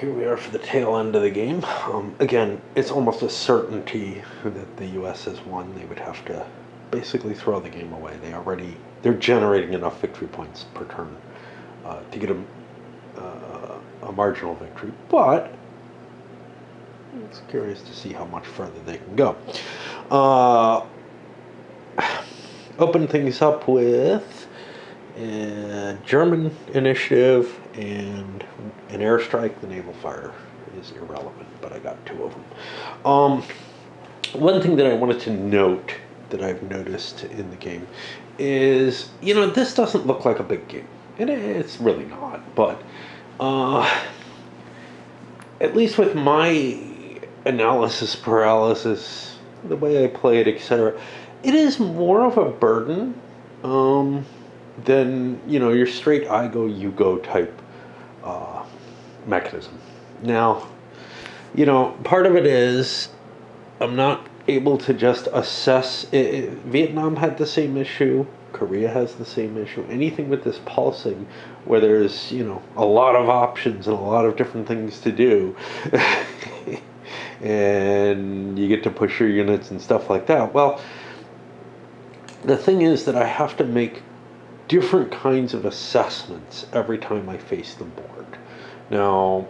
Here we are for the tail end of the game. Again, it's almost a certainty that the U.S. has won. They would have to basically throw the game away. They're generating enough victory points per turn to get a marginal victory. But it's curious to see how much further they can go. Open things up with German initiative and an airstrike. The naval fire is irrelevant, but I got two of them. One thing that I wanted to note that I've noticed in the game is, this doesn't look like a big game. And it's really not, but at least with my analysis paralysis, the way I play it, etc., it is more of a burden than your straight I go, you go type mechanism. Now, part of it is I'm not able to just assess. Vietnam had the same issue. Korea has the same issue. Anything with this pulsing, where there's a lot of options and a lot of different things to do, and you get to push your units and stuff like that. Well, the thing is that I have to make different kinds of assessments every time I face the board. Now,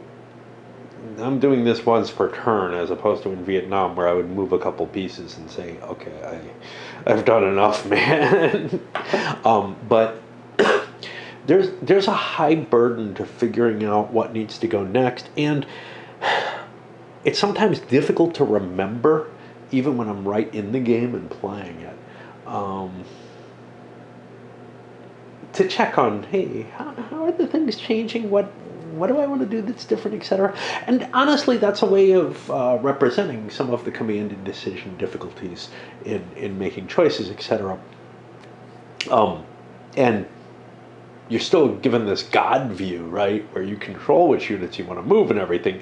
I'm doing this once per turn as opposed to in Vietnam where I would move a couple pieces and say, okay, I've done enough, man. But there's a high burden to figuring out what needs to go next, and it's sometimes difficult to remember even when I'm right in the game and playing it. To check on, hey, how are the things changing? What do I want to do that's different, etc. And honestly, that's a way of representing some of the command and decision difficulties in making choices, etc. And you're still given this God view, right, where you control which units you want to move and everything,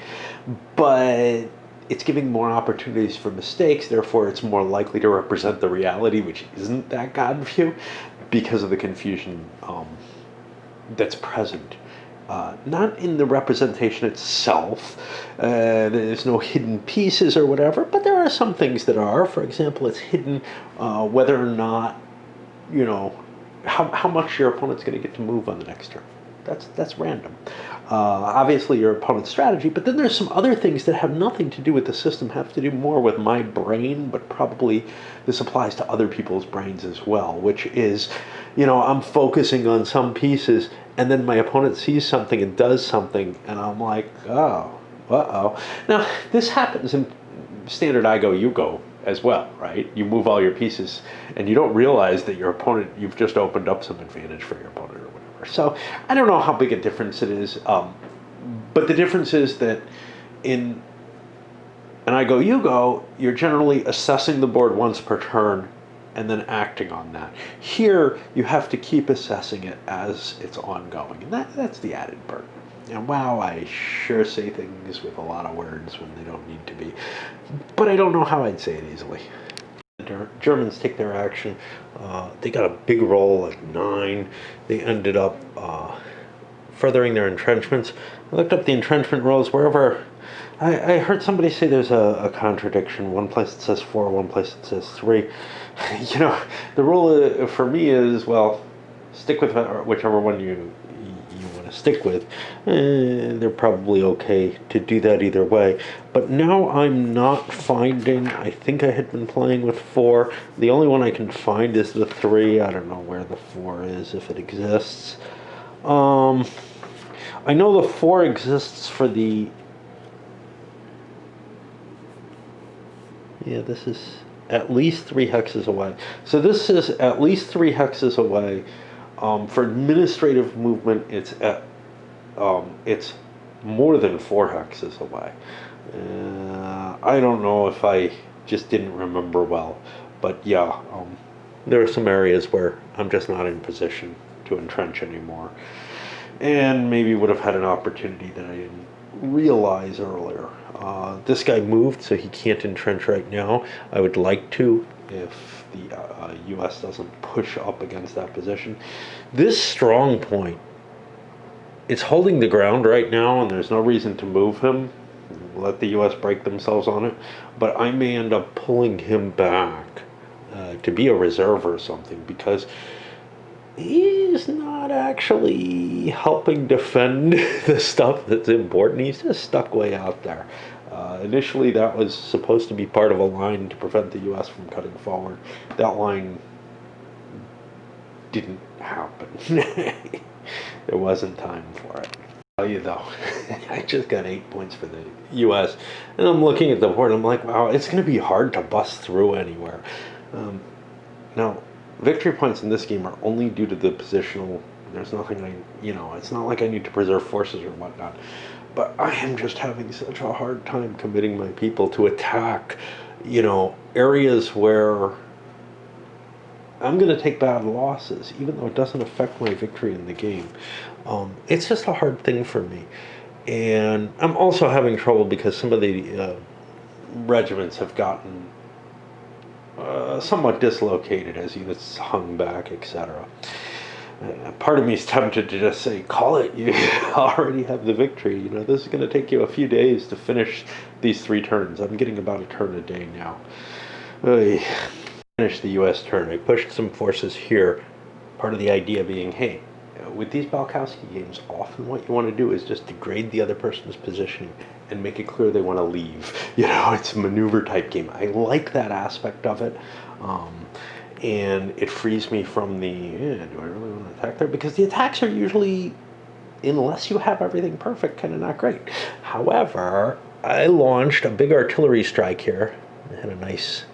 but it's giving more opportunities for mistakes, therefore it's more likely to represent the reality, which isn't that God view, because of the confusion that's present. Not in the representation itself, there's no hidden pieces or whatever, but there are some things that are. For example, it's hidden whether or not, how much your opponent's going to get to move on the next turn. That's random. Obviously your opponent's strategy, but then there's some other things that have nothing to do with the system, have to do more with my brain, but probably this applies to other people's brains as well, which is, I'm focusing on some pieces, and then my opponent sees something and does something, and I'm like, oh, uh-oh. Now, this happens in standard I go, you go as well, right? You move all your pieces, and you don't realize that your opponent, you've just opened up some advantage for your opponent or whatever. So I don't know how big a difference it is, but the difference is that in an I go, you go, you're generally assessing the board once per turn and then acting on that. Here, you have to keep assessing it as it's ongoing, and that's the added burden. And wow, I sure say things with a lot of words when they don't need to be, but I don't know how I'd say it easily. Germans take their action. They got a big roll, like 9. They ended up furthering their entrenchments. I looked up the entrenchment rolls wherever. I heard somebody say there's a contradiction. One place it says 4, one place it says 3. The rule for me is, well, stick with whichever one you want to stick with. They're probably okay to do that either way. But now I'm not finding, I think I had been playing with 4. The only one I can find is the 3. I don't know where the 4 is, if it exists. I know the 4 exists for the... Yeah, this is at least 3 hexes away. So this is at least 3 hexes away. For administrative movement, it's more than 4 hexes away. I don't know if I just didn't remember well, but yeah, there are some areas where I'm just not in position to entrench anymore, and maybe would have had an opportunity that I didn't realize earlier. This guy moved, so he can't entrench right now. I would like to, if the U.S. doesn't push up against that position. This strong point it's holding the ground right now, and there's no reason to move him. Let the U.S. break themselves on it. But I may end up pulling him back to be a reserve or something, because he's not actually helping defend the stuff that's important. He's just stuck way out there. Initially, that was supposed to be part of a line to prevent the U.S. from cutting forward. That line didn't happen. There wasn't time for it. I'll tell you though, I just got 8 points for the U.S. and I'm looking at the board. I'm like, wow, it's going to be hard to bust through anywhere. Now, victory points in this game are only due to the positional. There's nothing it's not like I need to preserve forces or whatnot. But I am just having such a hard time committing my people to attack, areas where I'm going to take bad losses, even though it doesn't affect my victory in the game. It's just a hard thing for me. And I'm also having trouble because some of the regiments have gotten somewhat dislocated as units hung back, etc. Part of me is tempted to just say, call it, you already have the victory. This is going to take you a few days to finish these 3 turns. I'm getting about a turn a day now. Finish the U.S. turn. I pushed some forces here. Part of the idea being, hey, with these Balkowski games, often what you want to do is just degrade the other person's positioning and make it clear they want to leave. It's a maneuver type game. I like that aspect of it. And it frees me from the, do I really want to attack there? Because the attacks are usually, unless you have everything perfect, kind of not great. However, I launched a big artillery strike here. I had a nice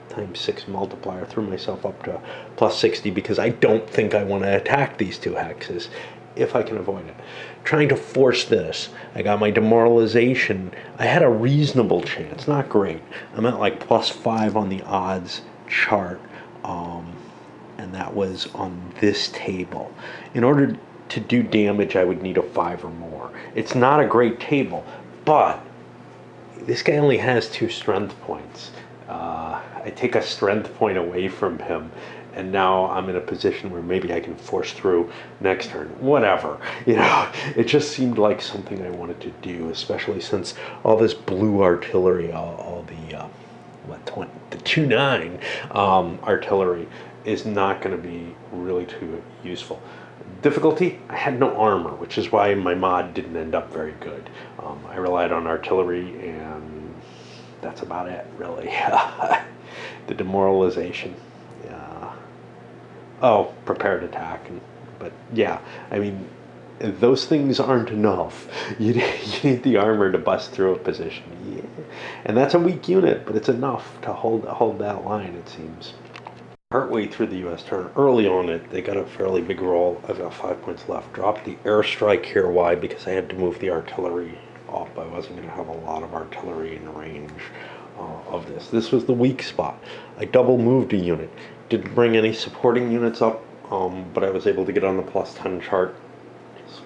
×6 multiplier, threw myself up to +60 because I don't think I want to attack these 2 hexes if I can avoid it. Trying to force this. I got my demoralization. I had a reasonable chance, not great. I'm at like +5 on the odds chart. And that was on this table. In order to do damage, I would need a 5 or more. It's not a great table, but this guy only has 2 strength points. I take a strength point away from him, and now I'm in a position where maybe I can force through next turn. Whatever. It just seemed like something I wanted to do, especially since all this blue artillery, all the the 2-9 artillery is not going to be really too useful. Difficulty, I had no armor, which is why my mod didn't end up very good. I relied on artillery, and that's about it, really. The demoralization. Prepared attack. But yeah, I mean, those things aren't enough. You need the armor to bust through a position. Yeah. And that's a weak unit, but it's enough to hold that line, it seems. Partway through the U.S. turn, early on they got a fairly big roll. I've got 5 points left. Dropped the airstrike here. Why? Because I had to move the artillery up. I wasn't going to have a lot of artillery in range of this. This was the weak spot. I double moved a unit. Didn't bring any supporting units up, but I was able to get on the +10 chart. That's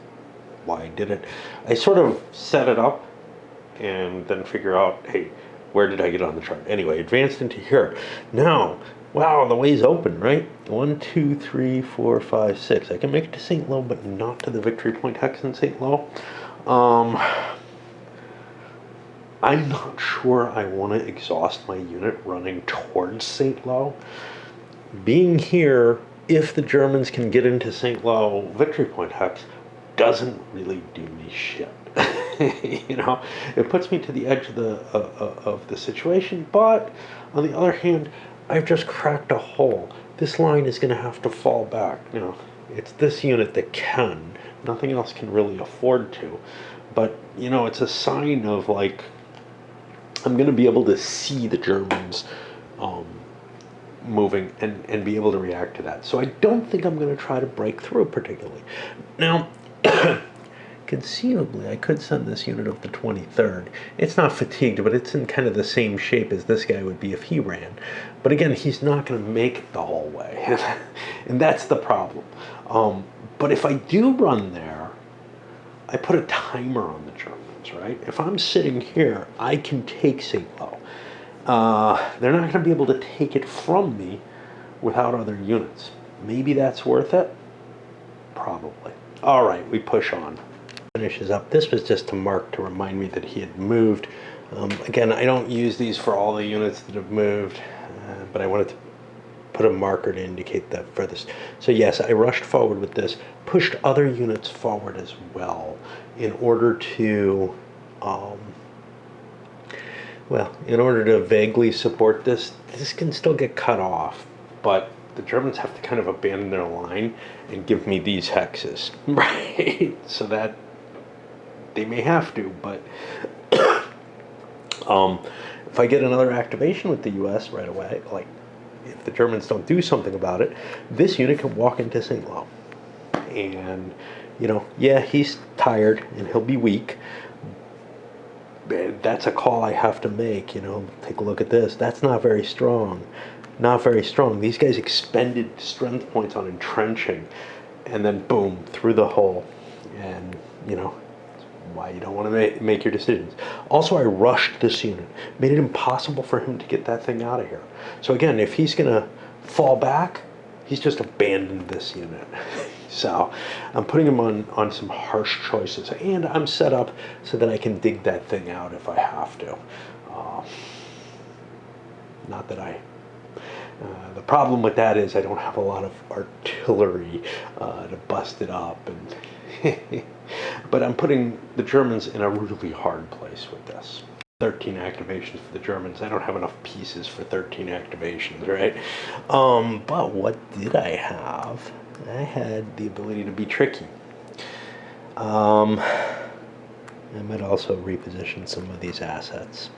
why I did it. I sort of set it up and then figure out, hey, where did I get on the chart? Anyway, advanced into here. Now, wow, the way's open, right? 1, 2, 3, 4, 5, 6. I can make it to St. Lo, but not to the victory point hex in St. Lo. I'm not sure I want to exhaust my unit running towards St. Lo. Being here, if the Germans can get into St. Lo victory point hex, doesn't really do me shit. It puts me to the edge of the situation, but on the other hand, I've just cracked a hole. This line is going to have to fall back. It's this unit that can. Nothing else can really afford to. But, it's a sign of, like, I'm going to be able to see the Germans moving and be able to react to that. So I don't think I'm going to try to break through particularly. Now, conceivably, I could send this unit up the 23rd. It's not fatigued, but it's in kind of the same shape as this guy would be if he ran. But again, he's not going to make it the whole way. And that's the problem. But if I do run there, I put a timer on the Germans, right? If I'm sitting here, I can take St. Lo. They're not going to be able to take it from me without other units. Maybe that's worth it? Probably. All right, we push on. finishes up. This was just to mark to remind me that he had moved. Again, I don't use these for all the units that have moved, but I wanted to put a marker to indicate the furthest. So yes, I rushed forward with this, pushed other units forward as well in order to, in order to vaguely support this. This can still get cut off, but the Germans have to kind of abandon their line and give me these hexes, right? So that they may have to, but if I get another activation with the U.S. right away, like if the Germans don't do something about it, this unit can walk into St. Lo. And, yeah, he's tired and he'll be weak. That's a call I have to make, take a look at this. That's not very strong. Not very strong. These guys expended strength points on entrenching and then boom, through the hole. And, why you don't want to make your decisions. Also, I rushed this unit, made it impossible for him to get that thing out of here. So again, if he's going to fall back, he's just abandoned this unit. So I'm putting him on some harsh choices, and I'm set up so that I can dig that thing out if I have to. Not that the problem with that is I don't have a lot of artillery to bust it up, and but I'm putting the Germans in a really hard place with this. 13 activations for the Germans. I don't have enough pieces for 13 activations, right? But what did I have? I had the ability to be tricky. I might also reposition some of these assets.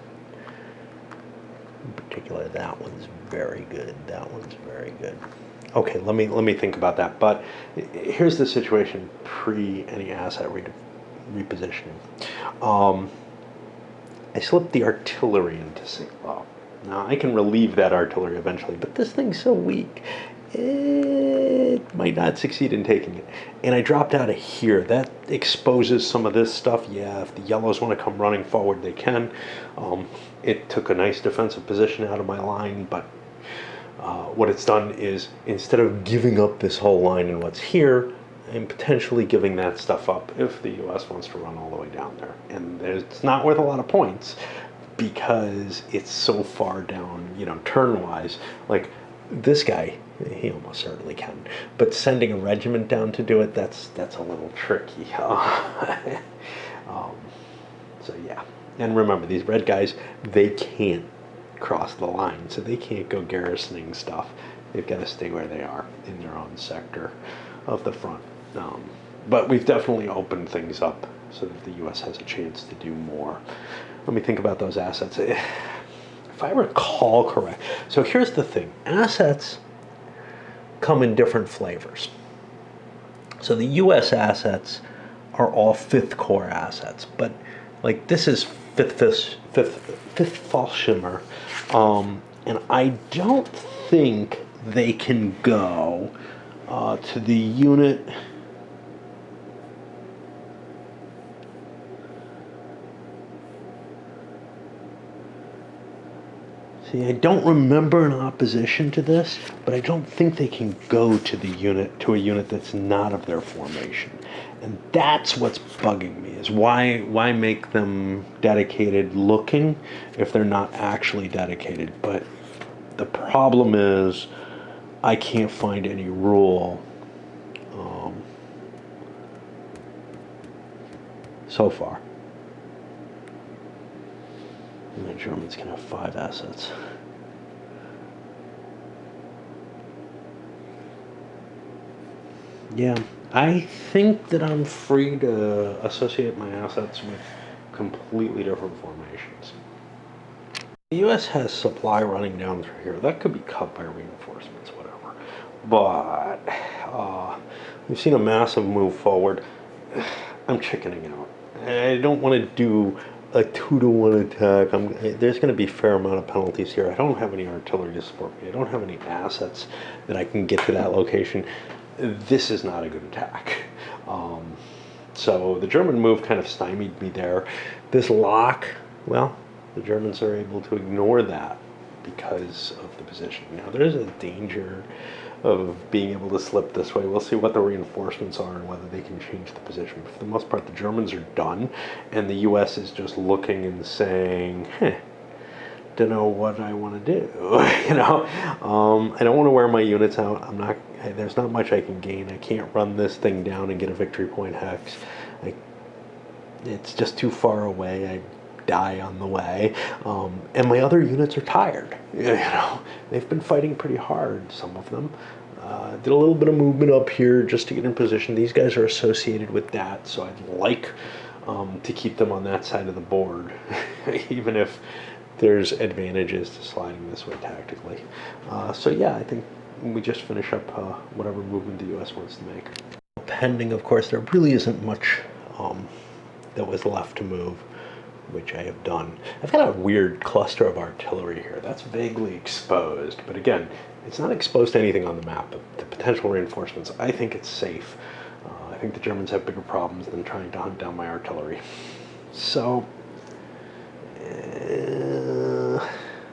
In particular, that one's very good. That one's very good. Okay, let me think about that. But here's the situation pre any asset repositioning. I slipped the artillery into St. Lo. Now I can relieve that artillery eventually, but this thing's so weak, it might not succeed in taking it. And I dropped out of here. That exposes some of this stuff. Yeah, if the yellows want to come running forward, they can. It took a nice defensive position out of my line, but what it's done is, instead of giving up this whole line and what's here, I'm potentially giving that stuff up if the U.S. wants to run all the way down there. And it's not worth a lot of points because it's so far down, turn-wise. Like, this guy, he almost certainly can. But sending a regiment down to do it, that's a little tricky. So, yeah. And remember, these red guys, they can't cross the line, so they can't go garrisoning stuff. They've got to stay where they are in their own sector of the front. But we've definitely opened things up so that the U.S. has a chance to do more. Let me think about those assets. If I recall correct, so here's the thing. Assets come in different flavors. So the U.S. assets are all 5th Corps assets, but like this is 5th Fallschirmer, and I don't think they can go to the unit. See, I don't remember an opposition to this, but I don't think they can go to a unit that's not of their formation. And that's what's bugging me, is why make them dedicated looking if they're not actually dedicated. But the problem is I can't find any rule so far. And the Germans can have 5 assets. Yeah, I think that I'm free to associate my assets with completely different formations. The U.S. has supply running down through here. That could be cut by reinforcements, whatever. But we've seen a massive move forward. I'm chickening out. I don't want to do a 2-to-1 attack. There's going to be a fair amount of penalties here. I don't have any artillery to support me. I don't have any assets that I can get to that location. This is not a good attack. So the German move kind of stymied me there. This lock, well, the Germans are able to ignore that because of the position. Now, there's a danger of being able to slip this way. We'll see what the reinforcements are and whether they can change the position. But for the most part, the Germans are done, and the U.S. is just looking and saying, don't know what I want to do. I don't want to wear my units out. There's not much I can gain. I can't run this thing down and get a victory point hex. It's just too far away. I die on the way. And my other units are tired. They've been fighting pretty hard, some of them. Did a little bit of movement up here just to get in position. These guys are associated with that, so I'd like to keep them on that side of the board, even if there's advantages to sliding this way tactically. So yeah, I think we just finish up whatever movement the U.S. wants to make. Pending, of course, there really isn't much that was left to move, which I have done. I've got a weird cluster of artillery here. That's vaguely exposed, but again, it's not exposed to anything on the map. The potential reinforcements, I think it's safe. I think the Germans have bigger problems than trying to hunt down my artillery. So,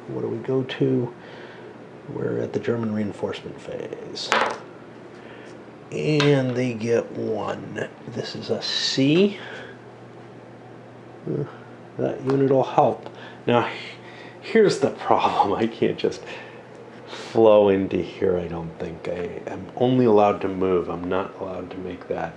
what do we go to? We're at the German reinforcement phase. And they get 1. This is a C. That unit will help. Now, here's the problem. I can't just flow into here, I don't think. I am only allowed to move. I'm not allowed to make that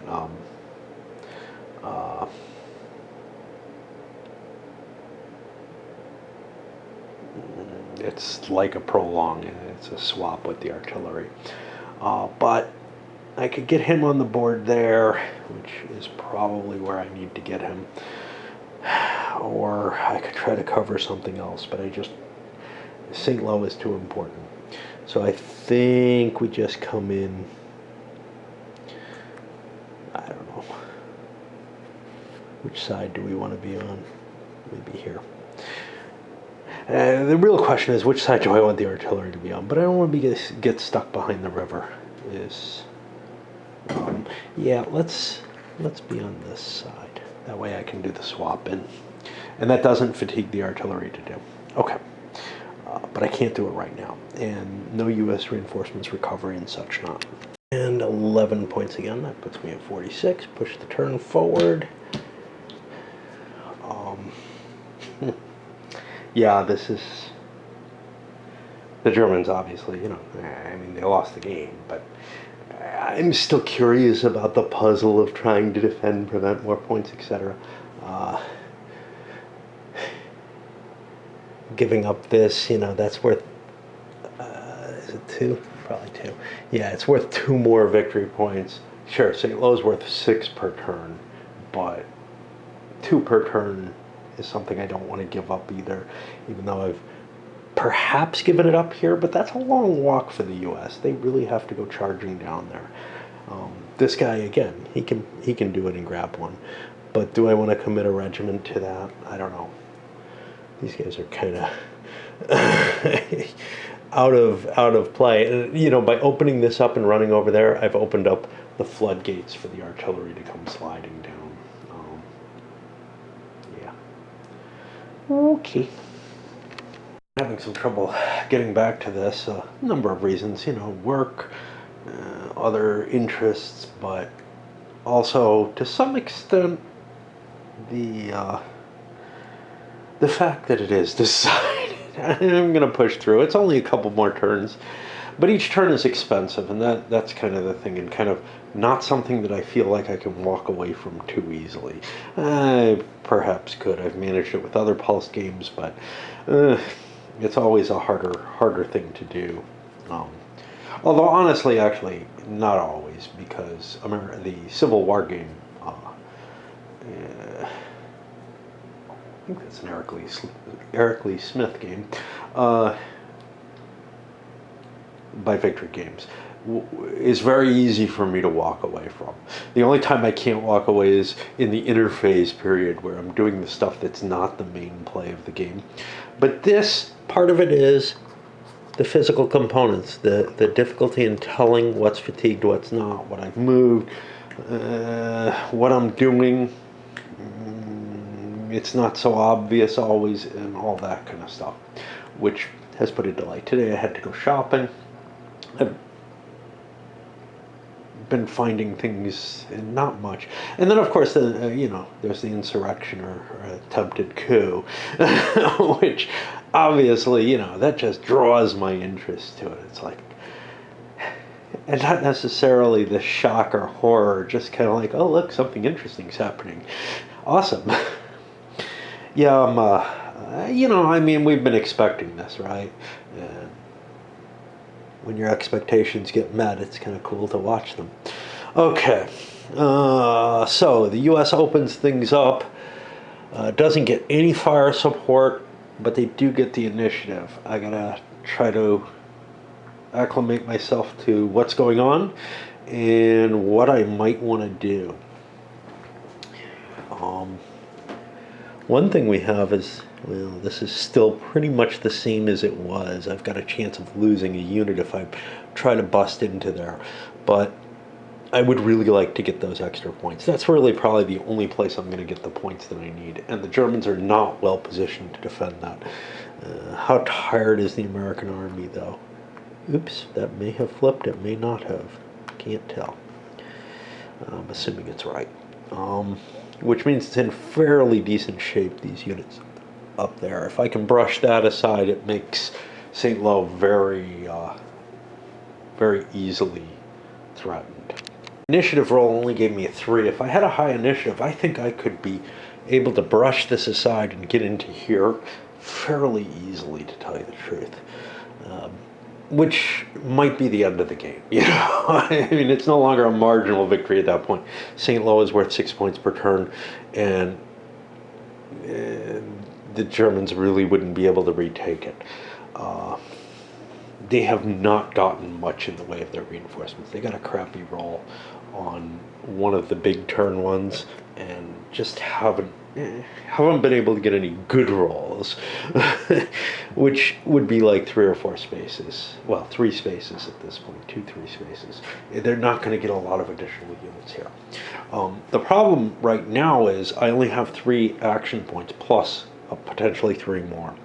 it's like a prolong, and it's a swap with the artillery. But I could get him on the board there, which is probably where I need to get him. Or I could try to cover something else, but St. Lo is too important. So I think we just come in, I don't know. Which side do we want to be on? Maybe here. The real question is, which side do I want the artillery to be on? But I don't want to get stuck behind the river. Yeah, let's be on this side. That way I can do the swap in. And that doesn't fatigue the artillery to do. Okay. But I can't do it right now. And no U.S. reinforcements recovery and such not. And 11 points again. That puts me at 46. Push the turn forward. Yeah, this is... The Germans, obviously, they lost the game, but I'm still curious about the puzzle of trying to defend, prevent more points, etc. Giving up this, that's worth, is it 2? Probably 2. Yeah, it's worth 2 more victory points. Sure, St. Lo's worth 6 per turn, but 2 per turn is something I don't want to give up either, even though I've perhaps given it up here, but that's a long walk for the U.S. They really have to go charging down there. This guy, again, he can do it and grab one, but do I want to commit a regiment to that? I don't know. These guys are kind of out of play. And, by opening this up and running over there, I've opened up the floodgates for the artillery to come sliding down. Yeah. Okay. Having some trouble getting back to this. A number of reasons, work, other interests, but also to some extent the fact that it is decided. I'm going to push through. It's only a couple more turns, but each turn is expensive, and that's kind of the thing, and kind of not something that I feel like I can walk away from too easily. I perhaps could. I've managed it with other Pulse games, but it's always a harder thing to do. Although honestly, actually, not always, because the Civil War game, I think that's an Eric Lee Smith game, by Victory Games, is very easy for me to walk away from. The only time I can't walk away is in the interphase period where I'm doing the stuff that's not the main play of the game. But this, part of it is the physical components, the difficulty in telling what's fatigued, what's not, what I've moved, what I'm doing. It's not so obvious always, and all that kind of stuff, which has put a delay. Today I had to go shopping. I've been finding things, not much. And then, of course, there's the insurrection or attempted coup, which obviously, that just draws my interest to it. It's like, and not necessarily the shock or horror, just kind of like, oh, look, something interesting's happening. Awesome. Yeah, I mean, we've been expecting this, right? And when your expectations get met, it's kind of cool to watch them. Okay, so the U.S. opens things up, doesn't get any fire support, but they do get the initiative. I gotta try to acclimate myself to what's going on and what I might want to do. One thing we have is, well, this is still pretty much the same as it was. I've got a chance of losing a unit if I try to bust into there, but I would really like to get those extra points. That's really probably the only place I'm going to get the points that I need, and the Germans are not well positioned to defend that. How tired is the American army, though? Oops, that may have flipped, it may not have. Can't tell. I'm assuming it's right. Which means it's in fairly decent shape, these units up there. If I can brush that aside, it makes St. Lo very, very easily threatened. Initiative roll only gave me a 3. If I had a high initiative, I think I could be able to brush this aside and get into here fairly easily, to tell you the truth. Which might be the end of the game. I mean, it's no longer a marginal victory at that point. St. Lo is worth 6 points per turn, and the Germans really wouldn't be able to retake it. They have not gotten much in the way of their reinforcements. They got a crappy roll on one of the big turn ones, and just haven't been able to get any good rolls, which would be like 3 or 4 spaces. Well, 3 spaces at this point, 3 spaces. They're not going to get a lot of additional units here. The problem right now is I only have 3 action points plus potentially 3 more.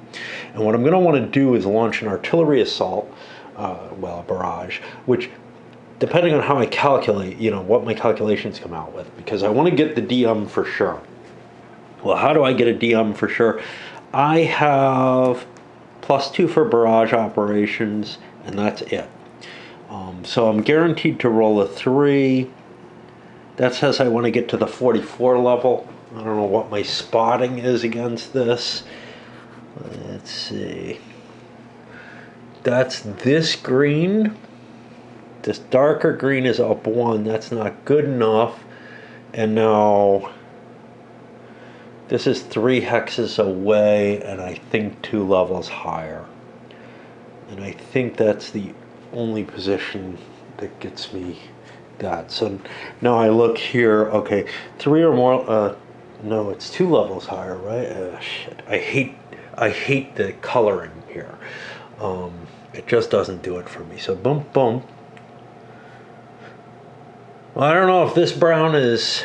And what I'm going to want to do is launch an artillery assault, a barrage, which, depending on how I calculate, what my calculations come out with, because I want to get the DM for sure. Well, how do I get a DM for sure? I have +2 for barrage operations, and that's it. So I'm guaranteed to roll a 3. That says I want to get to the 44 level. I don't know what my spotting is against this. Let's see. That's this green. This darker green is up 1. That's not good enough. And now this is 3 hexes away, and I think 2 levels higher. And I think that's the only position that gets me that. So now I look here, okay, 3 or more, no, it's 2 levels higher, right? Shit, I hate the coloring here. It just doesn't do it for me. So boom, boom. Well, I don't know if this brown is,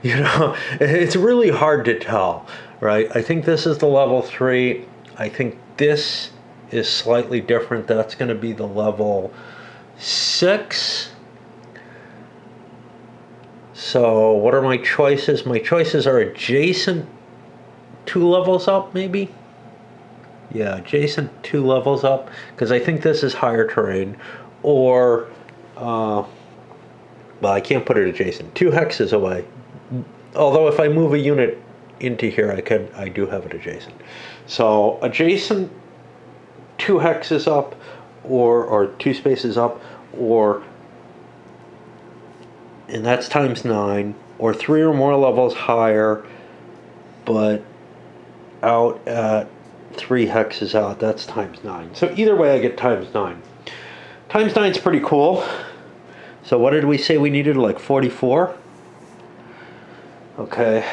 it's really hard to tell, right? I think this is the level 3. I think this is slightly different. That's going to be the level 6. So what are my choices? My choices are adjacent 2 levels up, maybe? Yeah, adjacent 2 levels up, because I think this is higher terrain. Or, well, I can't put it adjacent. 2 hexes away. Although if I move a unit into here, I do have it adjacent. So adjacent 2 hexes up, or 2 spaces up, and that's ×9, or 3 or more levels higher, but out at 3 hexes out, that's ×9. So either way I get ×9. ×9 is pretty cool. So what did we say we needed, like 44? Okay,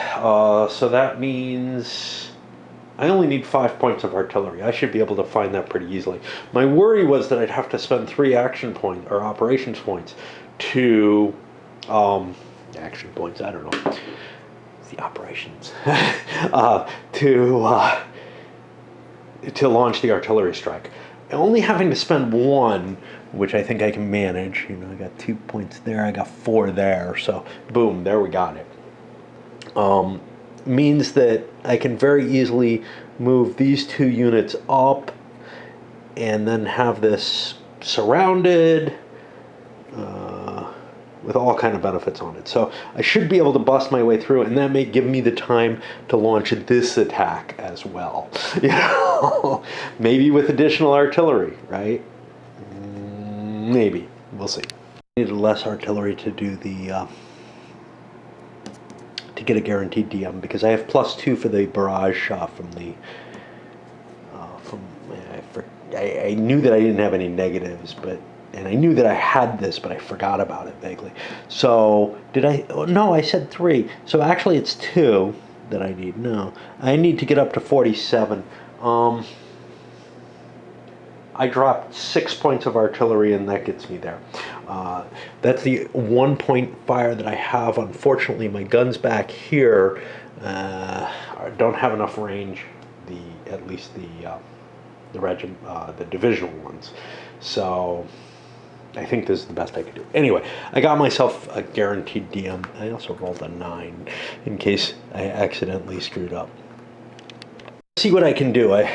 so that means I only need 5 points of artillery. I should be able to find that pretty easily. My worry was that I'd have to spend 3 action points, or operations points, to, action points, I don't know. It's the operations. To launch the artillery strike. only having to spend 1, which I think I can manage. You know, I got 2 points there, I got 4 there, so boom, there we got it. Means that I can very easily move these 2 units up and then have this surrounded with all kind of benefits on it. So I should be able to bust my way through, and that may give me the time to launch this attack as well. You know, maybe with additional artillery, right? Maybe. We'll see. I needed less artillery to do the to get a guaranteed DM, because I have +2 for the barrage shot from the I knew that I didn't have any negatives, and I knew that I had this, but I forgot about it vaguely. So did I? Oh, no, I said 3. So actually, it's 2 that I need. No, I need to get up to 47. I dropped 6 points of artillery, and that gets me there. That's the 1 point fire that I have. Unfortunately, my guns back here don't have enough range. At least the divisional ones. So I think this is the best I could do. Anyway, I got myself a guaranteed DM. I also rolled a 9 in case I accidentally screwed up. See what I can do. I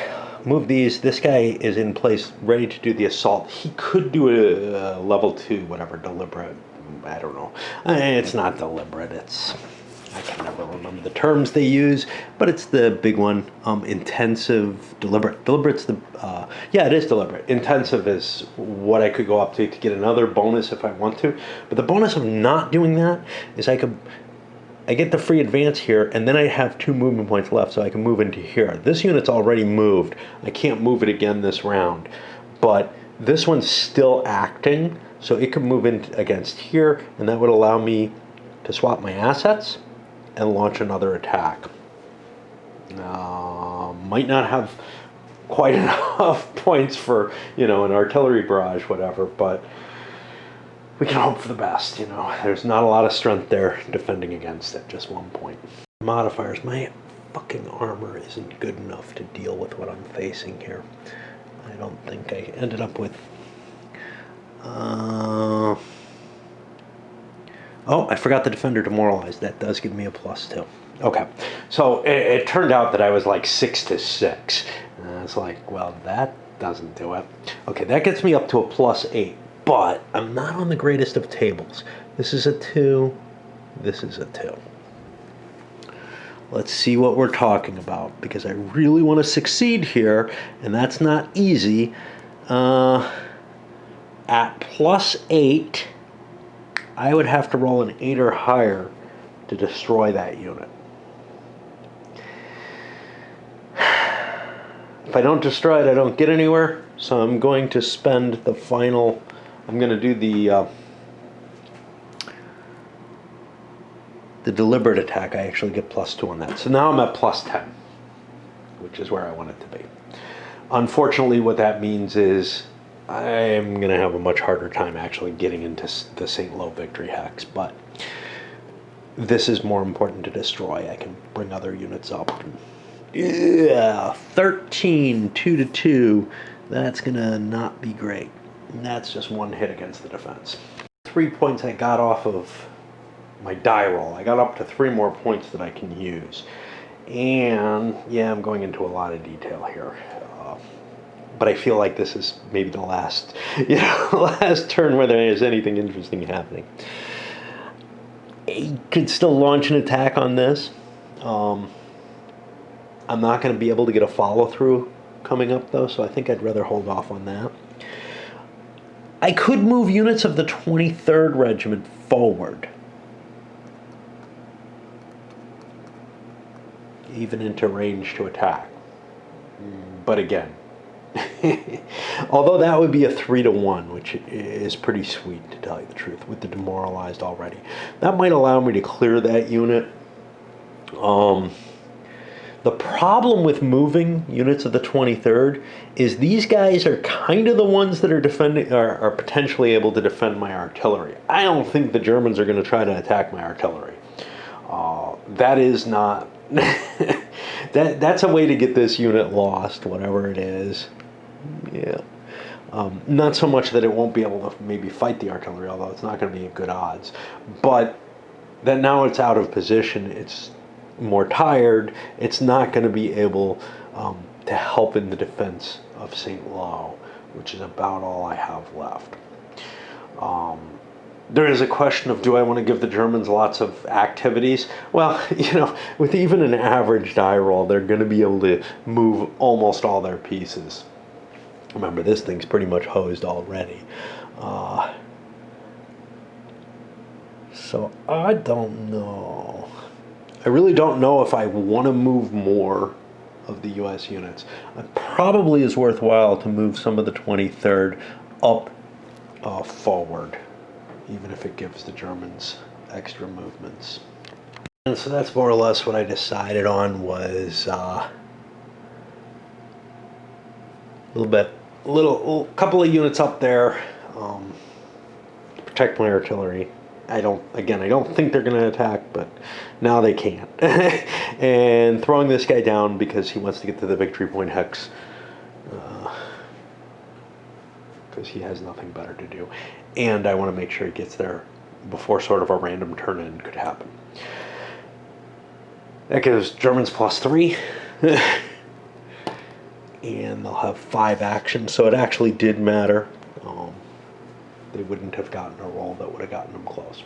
move these. This guy is in place, ready to do the assault. He could do a level 2, whatever, deliberate. I don't know. It's not deliberate. I can never remember the terms they use, but it's the big one. Intensive, deliberate. Deliberate's yeah, it is deliberate. Intensive is what I could go up to get another bonus if I want to. But the bonus of not doing that is I get the free advance here, and then I have 2 movement points left, so I can move into here. This unit's already moved. I can't move it again this round, but this one's still acting, so it can move in against here, and that would allow me to swap my assets and launch another attack. Might not have quite enough points for, an artillery barrage, whatever, but we can hope for the best, There's not a lot of strength there defending against it, just 1 point. Modifiers. My fucking armor isn't good enough to deal with what I'm facing here. I don't think I ended up with... Oh, I forgot the defender demoralized. That does give me a +2. Okay, so it turned out that I was like 6 to 6. And I was like, well, that doesn't do it. Okay, that gets me up to a +8, but I'm not on the greatest of tables. This is a 2. This is a 2. Let's see what we're talking about, because I really want to succeed here, and that's not easy. At +8, I would have to roll an 8 or higher to destroy that unit. If I don't destroy it, I don't get anywhere, so I'm going to spend the final... I'm going to do the deliberate attack. I actually get +2 on that. So now I'm at +10, which is where I want it to be. Unfortunately, what that means is I'm going to have a much harder time actually getting into the St. Lo victory hex, but this is more important to destroy. I can bring other units up. Yeah, 13, 2 to 2. That's going to not be great. And that's just 1 hit against the defense. 3 points I got off of my die roll. I got up to 3 more points that I can use. And yeah, I'm going into a lot of detail here. But I feel like this is maybe the last, last turn where there is anything interesting happening. I could still launch an attack on this. I'm not going to be able to get a follow-through coming up, though, so I think I'd rather hold off on that. I could move units of the 23rd Regiment forward, even into range to attack. But again, although that would be a 3 to 1, which is pretty sweet, to tell you the truth, with the demoralized already. That might allow me to clear that unit. The problem with moving units of the 23rd is these guys are kind of the ones that are defending, are potentially able to defend my artillery. I don't think the Germans are going to try to attack my artillery. That is not... that's a way to get this unit lost, whatever it is. Yeah. Not so much that it won't be able to maybe fight the artillery, although it's not going to be good odds, but that now it's out of position, it's more tired, it's not going to be able to help in the defense of St. Lo, which is about all I have left. There is a question of, do I want to give the Germans lots of activities? Well, with even an average die roll, they're going to be able to move almost all their pieces. Remember, this thing's pretty much hosed already. So I don't know. I really don't know if I want to move more of the U.S. units. It probably is worthwhile to move some of the 23rd up forward, even if it gives the Germans extra movements. And so that's more or less what I decided on, was a couple of units up there to protect my artillery. I don't think they're going to attack, but now they can't. And throwing this guy down because he wants to get to the victory point hex, because he has nothing better to do. And I want to make sure he gets there before sort of a random turn-in could happen. That gives Germans +3. And they'll have 5 actions, so it actually did matter. They wouldn't have gotten a roll that would have gotten them close.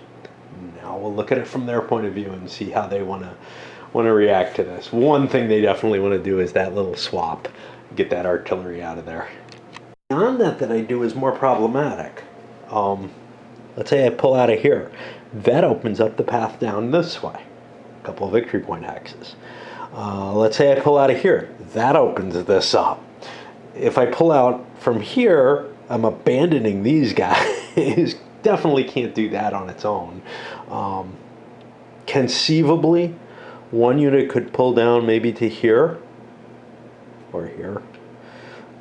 Now we'll look at it from their point of view and see how they want to react to this. One thing they definitely want to do is that little swap, get that artillery out of there. Beyond that I do is more problematic. Let's say I pull out of here. That opens up the path down this way. A couple of victory point hexes. Let's say I pull out of here. That opens this up. If I pull out from here, I'm abandoning these guys. Definitely can't do that on its own. Conceivably, one unit could pull down maybe to here or here.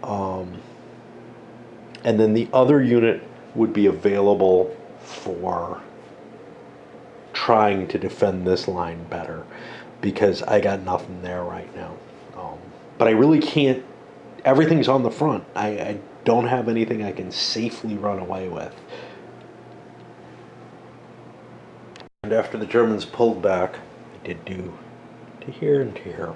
And then the other unit would be available for trying to defend this line better, because I got nothing there right now. But I really can't. Everything's on the front. I don't have anything I can safely run away with. And after the Germans pulled back, I did do to here and to here.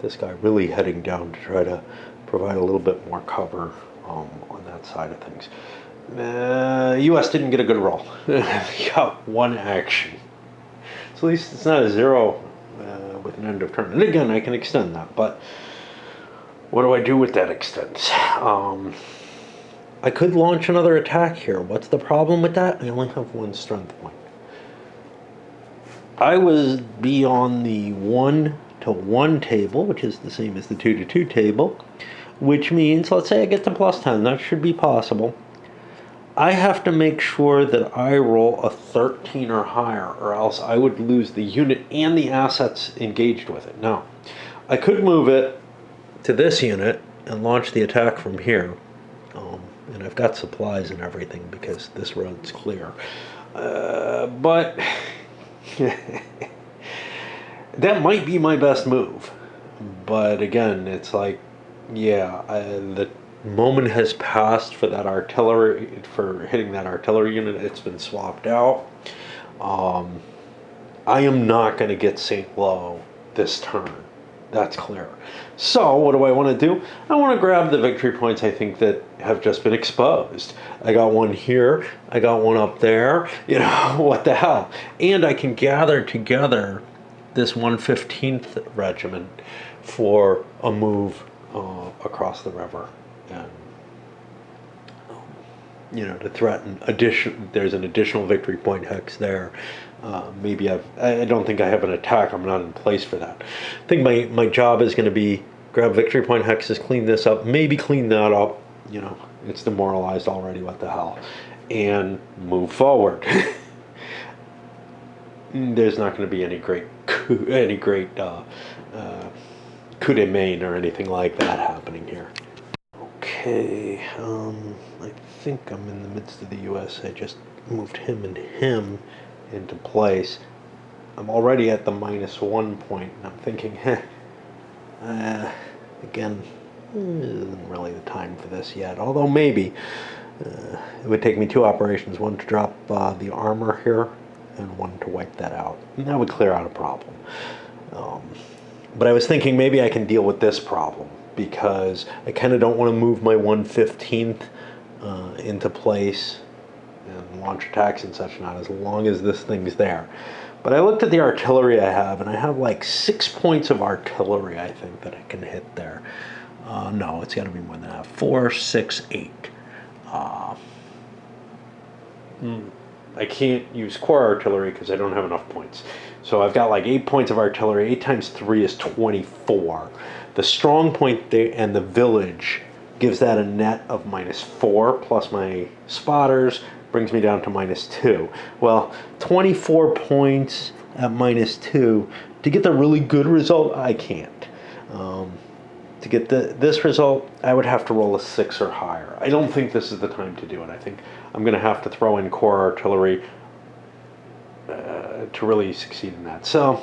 This guy really heading down to try to provide a little bit more cover on that side of things. U.S. didn't get a good roll. He got 1 action. So at least it's not a 0 with an end of turn. And again, I can extend that, but what do I do with that extent? I could launch another attack here. What's the problem with that? I only have 1 strength point. I would be on the 1-to-1 table, which is the same as the 2-to-2 table, which means, let's say I get to +10. That should be possible. I have to make sure that I roll a 13 or higher, or else I would lose the unit and the assets engaged with it. Now, I could move it to this unit and launch the attack from here. And I've got supplies and everything because this road's clear. But that might be my best move. But again, it's like, yeah, the moment has passed for that artillery, for hitting that artillery unit. It's been swapped out. I am not going to get St. Lo this turn. That's clear. So what do I want to do? I want to grab the victory points I think that have just been exposed. I got 1 here. I got 1 up there. What the hell? And I can gather together this 115th Regiment for a move across the river, and to threaten there's an additional victory point hex there. Maybe I don't think I have an attack. I'm not in place for that. I think my job is going to be grab victory point hexes, clean this up, maybe clean that up. It's demoralized already. What the hell? And move forward. There's not going to be any great coup de main or anything like that happening here. Okay, I think I'm in the midst of the U.S. I just moved him and him into place. I'm already at the -1 point, and I'm thinking, again, Isn't really the time for this yet, although maybe. It would take me 2 operations, one to drop the armor here, and one to wipe that out. And that would clear out a problem. But I was thinking maybe I can deal with this problem, because I kind of don't want to move my 1/15th into place and launch attacks and such, not as long as this thing's there. But I looked at the artillery I have, and I have like 6 points of artillery, I think, that I can hit there. No, it's got to be more than that. 4, 6, 8. I can't use core artillery because I don't have enough points. So I've got like 8 points of artillery. 8 times 3 is 24. The strong point there and the village gives that a net of -4, plus my spotters brings me down to -2. Well, 24 points at -2. To get the really good result, I can't. To get this result, I would have to roll a 6 or higher. I don't think this is the time to do it. I think I'm going to have to throw in core artillery to really succeed in that. So,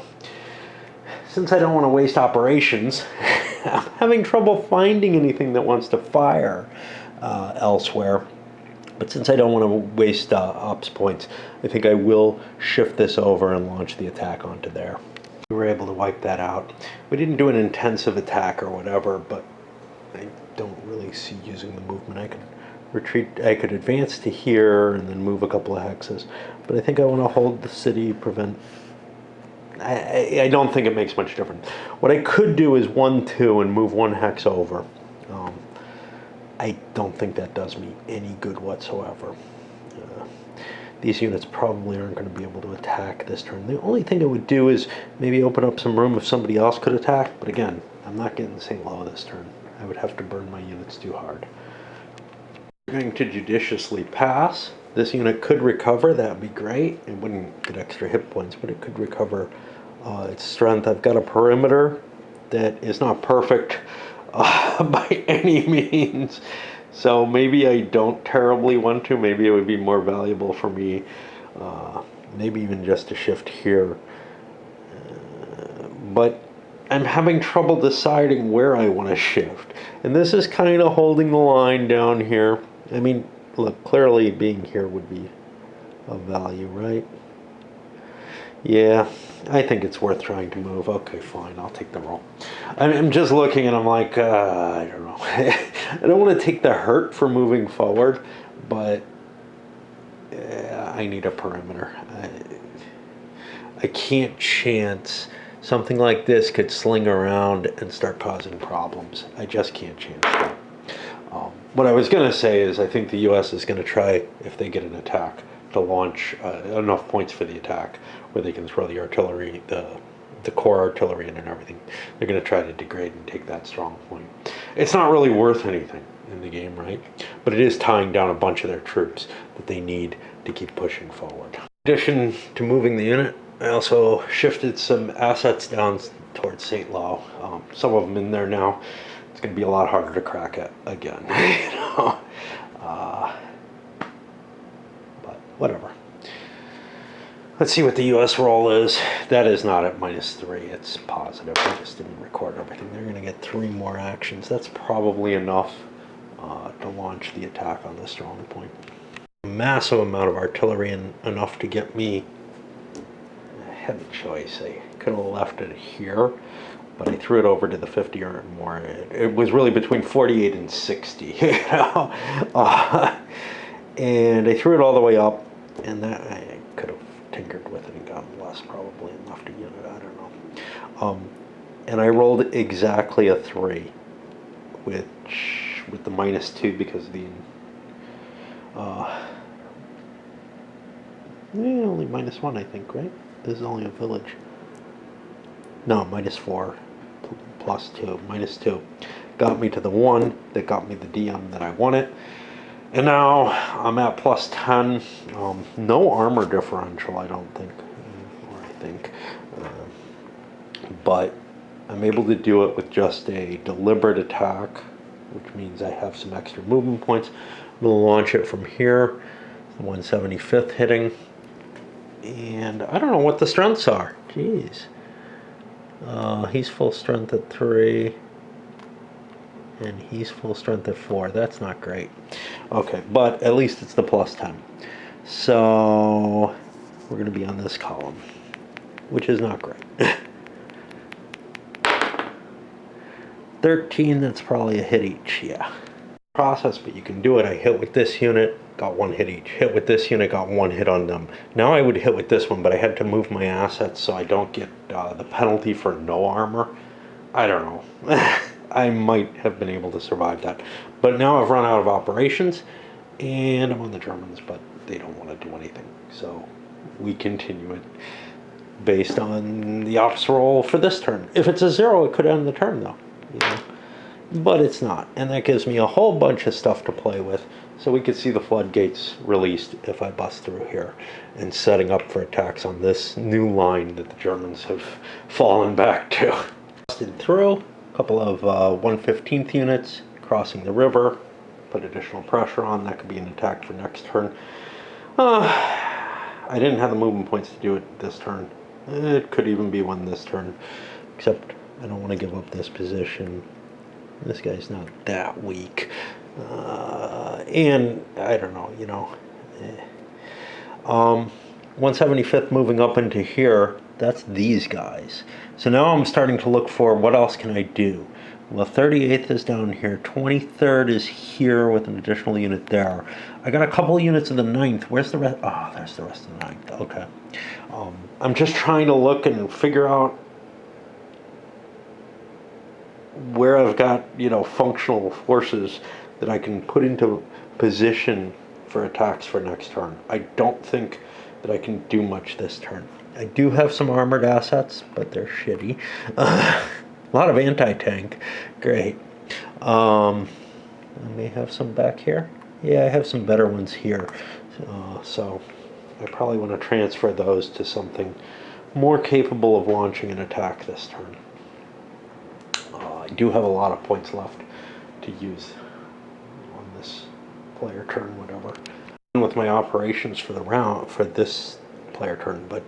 since I don't want to waste operations, I'm having trouble finding anything that wants to fire elsewhere. But since I don't want to waste ops points, I think I will shift this over and launch the attack onto there. We were able to wipe that out. We didn't do an intensive attack or whatever, but I don't really see using the movement. I could retreat, I could advance to here and then move a couple of hexes. But I think I want to hold the city, prevent... I don't think it makes much difference. What I could do is 1-2 and move 1 hex over. I don't think that does me any good whatsoever. These units probably aren't going to be able to attack this turn. The only thing I would do is maybe open up some room if somebody else could attack, but again, I'm not getting St. Lo this turn. I would have to burn my units too hard. I'm going to judiciously pass. This unit could recover, that would be great. It wouldn't get extra hit points, but it could recover its strength. I've got a perimeter that is not perfect by any means. So maybe I don't terribly want to. Maybe it would be more valuable for me, maybe even just to shift here. But I'm having trouble deciding where I want to shift. And this is kind of holding the line down here. I mean, look, clearly being here would be of value, right? Yeah, I think it's worth trying to move. Okay, fine, I'll take the roll. I'm just looking and I'm like, I don't know. I don't want to take the hurt for moving forward, but I need a perimeter. I can't chance something like this could sling around and start causing problems. I just can't chance that. What I was going to say is I think the U.S. is going to try, if they get an attack, to launch enough points for the attack where they can throw the artillery, the core artillery in and everything. They're going to try to degrade and take that strong point. It's not really worth anything in the game, right? But it is tying down a bunch of their troops that they need to keep pushing forward. In addition to moving the unit, I also shifted some assets down towards St. Lo. Some of them in there now. It's going to be a lot harder to crack it again. You know? But whatever. Let's see what the U.S. roll is. That is not at -3. It's positive. I just didn't record everything. They're going to get 3 more actions. That's probably enough to launch the attack on the strong point. A massive amount of artillery and enough to get me. I had the choice. I could have left it here, but I threw it over to the 50 or more. It was really between 48 and 60, you know. And I threw it all the way up, and that I could have tinkered with it and gotten less probably and left a unit. I don't know. And I rolled exactly a 3, which with the -2 because of the only -1 I think, right? This is only a village. No, -4 plus 2, -2 got me to the 1 that got me the DM that I wanted. And now I'm at +10. No armor differential, I don't think, but I'm able to do it with just a deliberate attack, which means I have some extra movement points. I'm going to launch it from here, the 175th hitting, and I don't know what the strengths are. Jeez. He's full strength at 3. And he's full strength at 4. That's not great. Okay, but at least it's the plus 10. So we're going to be on this column, which is not great. 13, that's probably a hit each, yeah. Process, but you can do it. I hit with this unit, got 1 hit each. Hit with this unit, got 1 hit on them. Now I would hit with this one, but I had to move my assets so I don't get the penalty for no armor. I don't know. I might have been able to survive that. But now I've run out of operations, and I'm on the Germans, but they don't want to do anything. So we continue it based on the ops roll for this turn. If it's a 0, it could end the turn, though. You know? But it's not, and that gives me a whole bunch of stuff to play with. So we could see the floodgates released if I bust through here, and setting up for attacks on this new line that the Germans have fallen back to. Busted through, a couple of 1/15th units crossing the river, put additional pressure on. That could be an attack for next turn. I didn't have the movement points to do it this turn. It could even be one this turn, except I don't want to give up this position. This guy's not that weak. And I don't know, you know. 175th moving up into here, that's these guys. So now I'm starting to look for what else can I do. Well, 38th is down here. 23rd is here with an additional unit there. I got a couple of units of the 9th. Where's the rest? Oh, there's the rest of the 9th. Okay. I'm just trying to look and figure out where I've got, you know, functional forces that I can put into position for attacks for next turn. I don't think that I can do much this turn. I do have some armored assets, but they're shitty. A lot of anti-tank. Great. I may have some back here. Yeah, I have some better ones here. So I probably want to transfer those to something more capable of launching an attack this turn. I do have a lot of points left to use on this player turn, whatever. With my operations for the round, for this player turn, but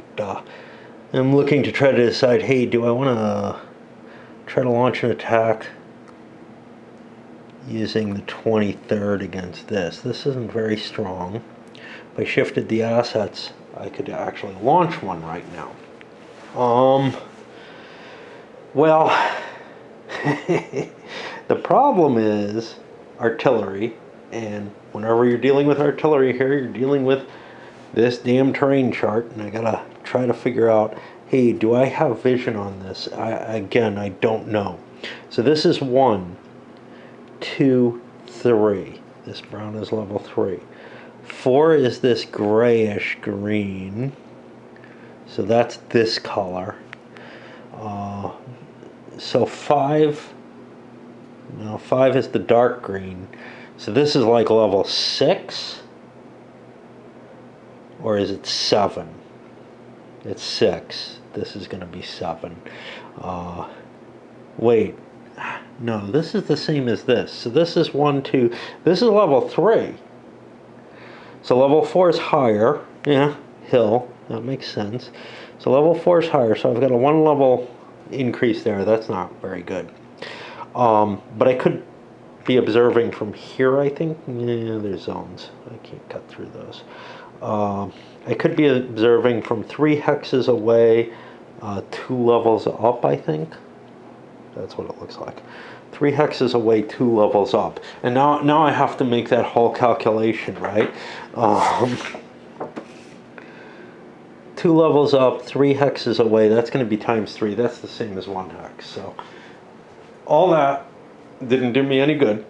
I'm looking to try to decide, hey, do I want to try to launch an attack using the 23rd against this? This isn't very strong. If I shifted the assets, I could actually launch one right now. Well, the problem is artillery, and whenever you're dealing with artillery here, you're dealing with this damn terrain chart, and I gotta try to figure out, hey, do I have vision on this? Again, I don't know. So this is 1, 2, 3. This brown is level 3. 4 is this grayish green. So that's this color. So 5, no, 5 is the dark green. So this is like level 6? Or is it 7? It's 6. This is going to be 7. Wait. No, this is the same as this. So this is 1, 2. This is level 3. So level 4 is higher. Yeah, hill. That makes sense. So level 4 is higher. So I've got a 1 level increase there. That's not very good. But I could be observing from here, I think. Yeah, there's zones. I can't cut through those. I could be observing from 3 hexes away, 2 levels up, I think. That's what it looks like. 3 hexes away, 2 levels up. And now I have to make that whole calculation, right? 2 levels up, 3 hexes away, that's going to be times 3. That's the same as 1 hex. So all that didn't do me any good.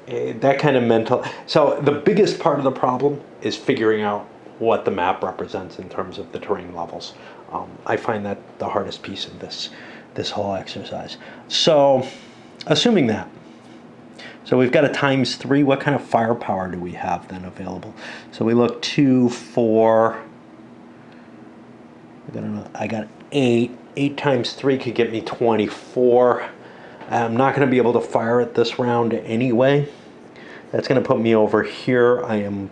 That kind of mental. So the biggest part of the problem is figuring out what the map represents in terms of the terrain levels. I find that the hardest piece of this whole exercise. So assuming that, so we've got a times 3. What kind of firepower do we have then available? So we look 2, 4. I got 8. 8 times 3 could get me 24. I'm not going to be able to fire it this round anyway. That's going to put me over here. I am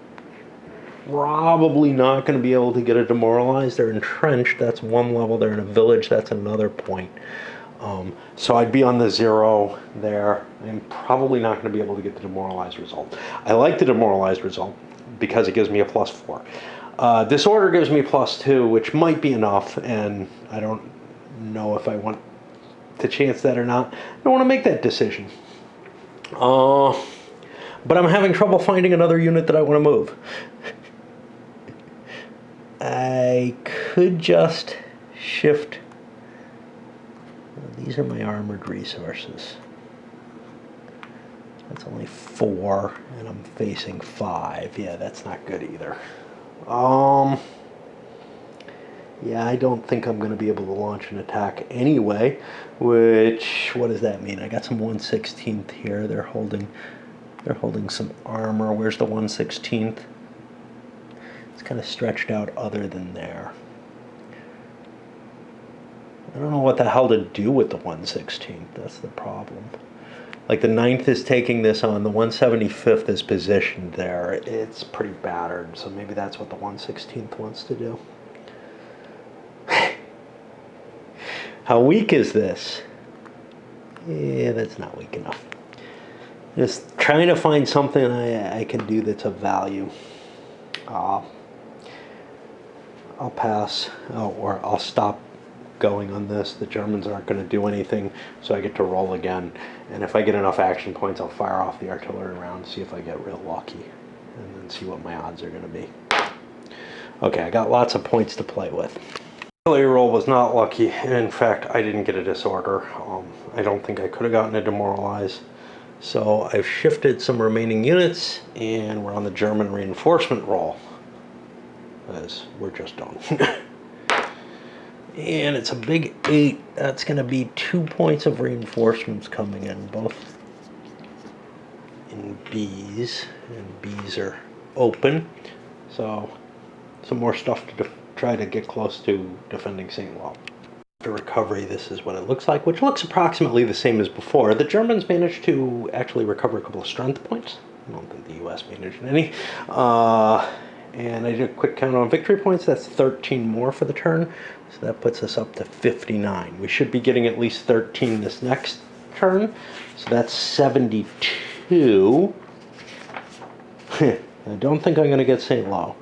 probably not going to be able to get it demoralized. They're entrenched. That's 1 level. They're in a village. That's another point. So I'd be on the 0 there. I'm probably not going to be able to get the demoralized result. I like the demoralized result because it gives me a +4. Disorder gives me +2, which might be enough, and I don't know if I want to chance that or not. I don't want to make that decision. But I'm having trouble finding another unit that I want to move. I could just shift. These are my armored resources. That's only 4, and I'm facing 5. Yeah, that's not good either. Yeah, I don't think I'm going to be able to launch an attack anyway, which, what does that mean? I got some 1/16th here. They're holding some armor. Where's the 1/16th? It's kind of stretched out other than there. I don't know what the hell to do with the 1/16th. That's the problem. Like the 9th is taking this on, the 175th is positioned there. It's pretty battered, so maybe that's what the 1/16th wants to do. How weak is this? Yeah, that's not weak enough. Just trying to find something I can do that's of value. I'll pass, or I'll stop going on this. The Germans aren't going to do anything, so I get to roll again. And if I get enough action points, I'll fire off the artillery round, see if I get real lucky, and then see what my odds are going to be. Okay, I got lots of points to play with. Artillery roll was not lucky, and in fact, I didn't get a disorder. I don't think I could have gotten a demoralize. So I've shifted some remaining units, and we're on the German reinforcement roll, as we're just done. And it's a big 8. That's going to be 2 points of reinforcements coming in, both in Bs, and Bs are open. So some more stuff to try to get close to defending St. Lo. After recovery, this is what it looks like, which looks approximately the same as before. The Germans managed to actually recover a couple of strength points. I don't think the U.S. managed any. And I did a quick count on victory points. That's 13 more for the turn. So that puts us up to 59. We should be getting at least 13 this next turn. So that's 72. I don't think I'm going to get St. Lo,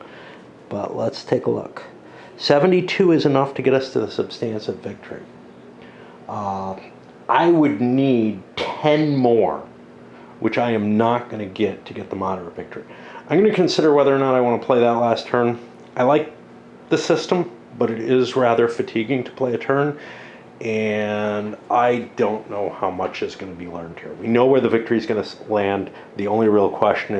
but let's take a look. 72 is enough to get us to the substantive victory. I would need 10 more, which I am not going to get the moderate victory. I'm going to consider whether or not I want to play that last turn. I like the system, but it is rather fatiguing to play a turn, and I don't know how much is going to be learned here. We know where the victory is going to land. The only real question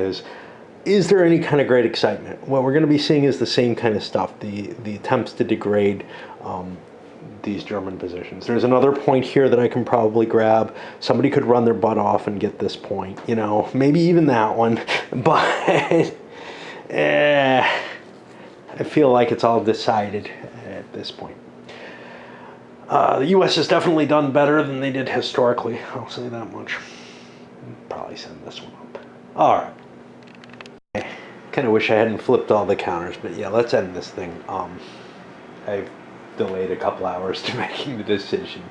is there any kind of great excitement? What we're going to be seeing is the same kind of stuff, the attempts to degrade these German positions. There's another point here that I can probably grab. Somebody could run their butt off and get this point, you know, maybe even that one, but I feel like it's all decided at this point. The U.S. has definitely done better than they did historically, I'll say that much. Probably send this one up. All right. I kind of wish I hadn't flipped all the counters, but yeah, let's end this thing. I've delayed a couple hours to making the decision,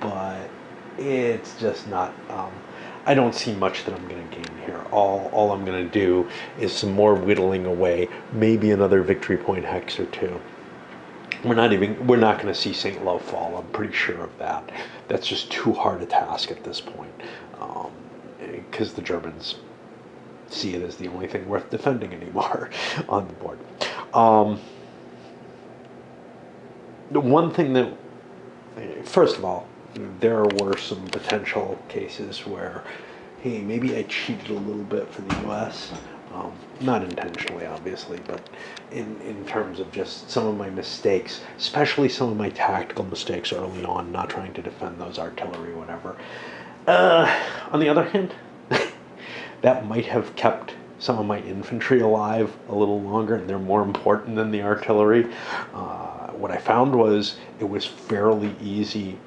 but it's just not, I don't see much that I'm going to gain here. All I'm going to do is some more whittling away, maybe another victory point hex or two. We're not going to see St. Lo fall. I'm pretty sure of that. That's just too hard a task at this point, because the Germans see it as the only thing worth defending anymore on the board. The one thing that, first of all, there were some potential cases where, hey, maybe I cheated a little bit for the U.S., not intentionally, obviously, but in terms of just some of my mistakes, especially some of my tactical mistakes early on, not trying to defend those artillery, whatever. On the other hand, that might have kept some of my infantry alive a little longer, and they're more important than the artillery. What I found was it was fairly easy.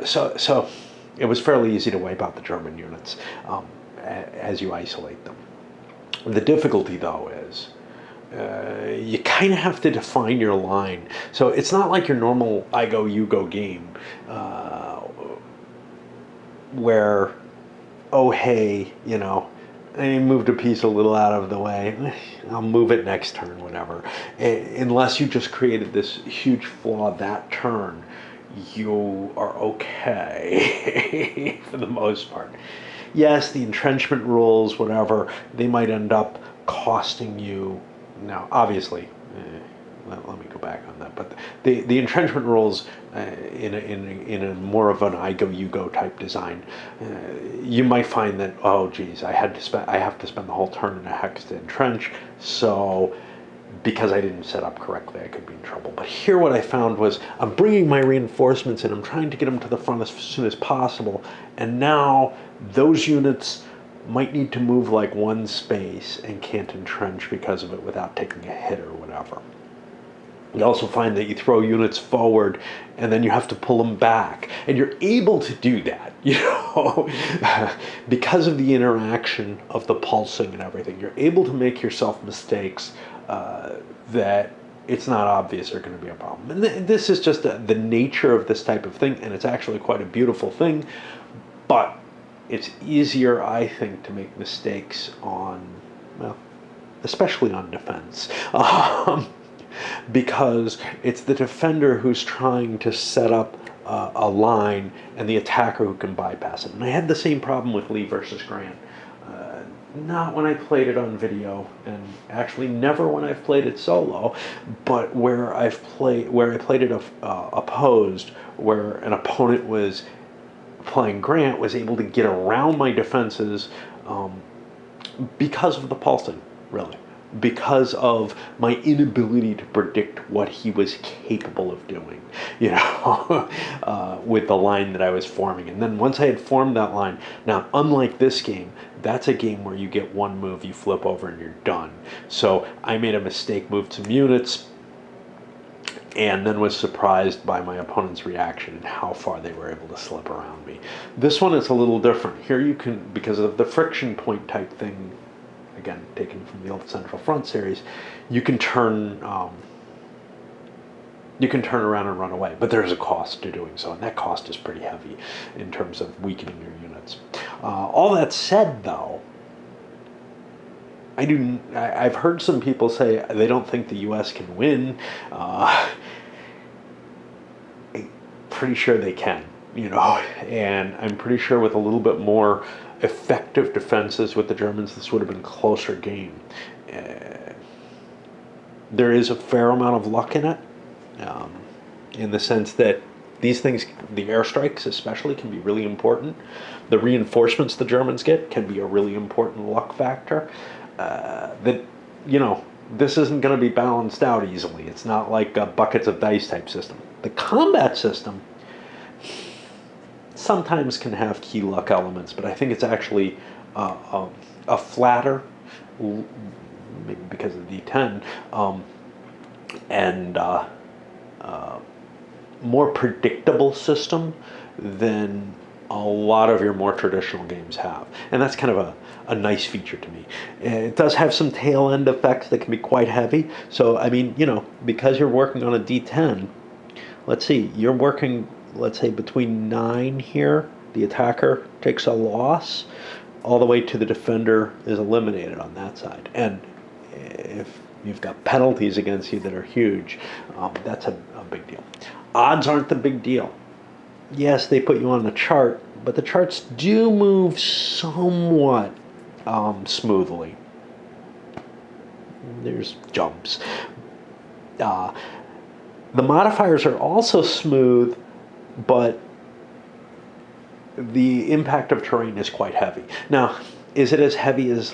So it was fairly easy to wipe out the German units as you isolate them. The difficulty, though, you kind of have to define your line. So it's not like your normal I go, you go game, where, oh, hey, I moved a piece a little out of the way. I'll move it next turn, whatever. Unless you just created this huge flaw that turn, you are okay for the most part. Yes, the entrenchment rules, whatever, they might end up costing you. Now, obviously, let me go back on that. But the entrenchment rules in a more of an I go you go type design, you might find that, oh geez, I have to spend the whole turn in a hex to entrench. So because I didn't set up correctly, I could be in trouble. But here what I found was I'm bringing my reinforcements in, I'm trying to get them to the front as soon as possible, and now those units might need to move like one space and can't entrench because of it without taking a hit or whatever. You also find that you throw units forward and then you have to pull them back. And you're able to do that, because of the interaction of the pulsing and everything. You're able to make yourself mistakes that it's not obvious are going to be a problem. And this is just the nature of this type of thing, and it's actually quite a beautiful thing. But it's easier, I think, to make mistakes on, well, especially on defense. Because it's the defender who's trying to set up a line and the attacker who can bypass it. And I had the same problem with Lee versus Grant. Not when I played it on video, and actually never when I've played it solo, but where I played it opposed, where an opponent was playing Grant, was able to get around my defenses because of the pulsing, really. Because of my inability to predict what he was capable of doing, with the line that I was forming. And then once I had formed that line, now unlike this game, that's a game where you get one move, you flip over, and you're done. So I made a mistake, moved some units, and then was surprised by my opponent's reaction and how far they were able to slip around me. This one is a little different. Here you can, because of the friction point type thing, again, taken from the old Central Front series, you can turn around and run away, but there's a cost to doing so, and that cost is pretty heavy in terms of weakening your units. All that said, though, I've heard some people say they don't think the U.S. can win. I'm pretty sure they can, and I'm pretty sure with a little bit more effective defenses with the Germans, this would have been a closer game. There is a fair amount of luck in it, in the sense that these things, the airstrikes especially, can be really important. The reinforcements the Germans get can be a really important luck factor. This isn't going to be balanced out easily. It's not like a buckets of dice type system. The combat system sometimes can have key luck elements, but I think it's actually a flatter, maybe because of the D10, and more predictable system than a lot of your more traditional games have. And that's kind of a nice feature to me. It does have some tail end effects that can be quite heavy. So, because you're working on a D10, let's see, you're working, let's say, between 9 here, the attacker takes a loss, all the way to the defender is eliminated on that side. And if you've got penalties against you that are huge, that's a big deal. Odds aren't the big deal. Yes, they put you on the chart, but the charts do move somewhat smoothly. There's jumps. The modifiers are also smooth, but the impact of terrain is quite heavy. Now, is it as heavy as,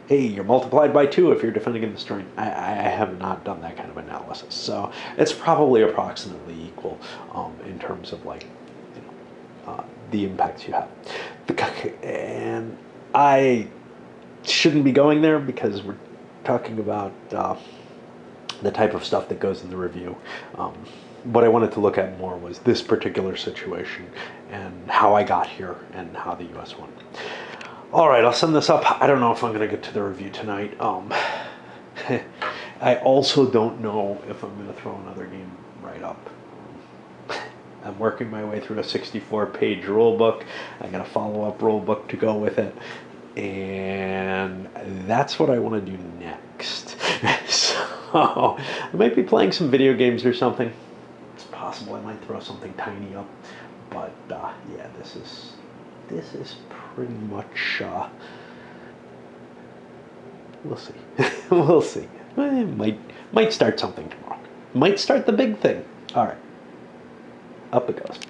hey, you're multiplied by 2 if you're defending in this terrain? I have not done that kind of analysis. So it's probably approximately equal in terms of the impacts you have. And I shouldn't be going there because we're talking about the type of stuff that goes in the review. What I wanted to look at more was this particular situation and how I got here and how the U.S. won. All right, I'll send this up. I don't know if I'm going to get to the review tonight. I also don't know if I'm going to throw another game right up. I'm working my way through a 64-page rule book. I got a follow-up rule book to go with it. And that's what I want to do next. So I might be playing some video games or something. It's possible I might throw something tiny up. But yeah, this is pretty much, we'll see. We'll see. Might start something tomorrow. Might start the big thing. All right. Up it goes.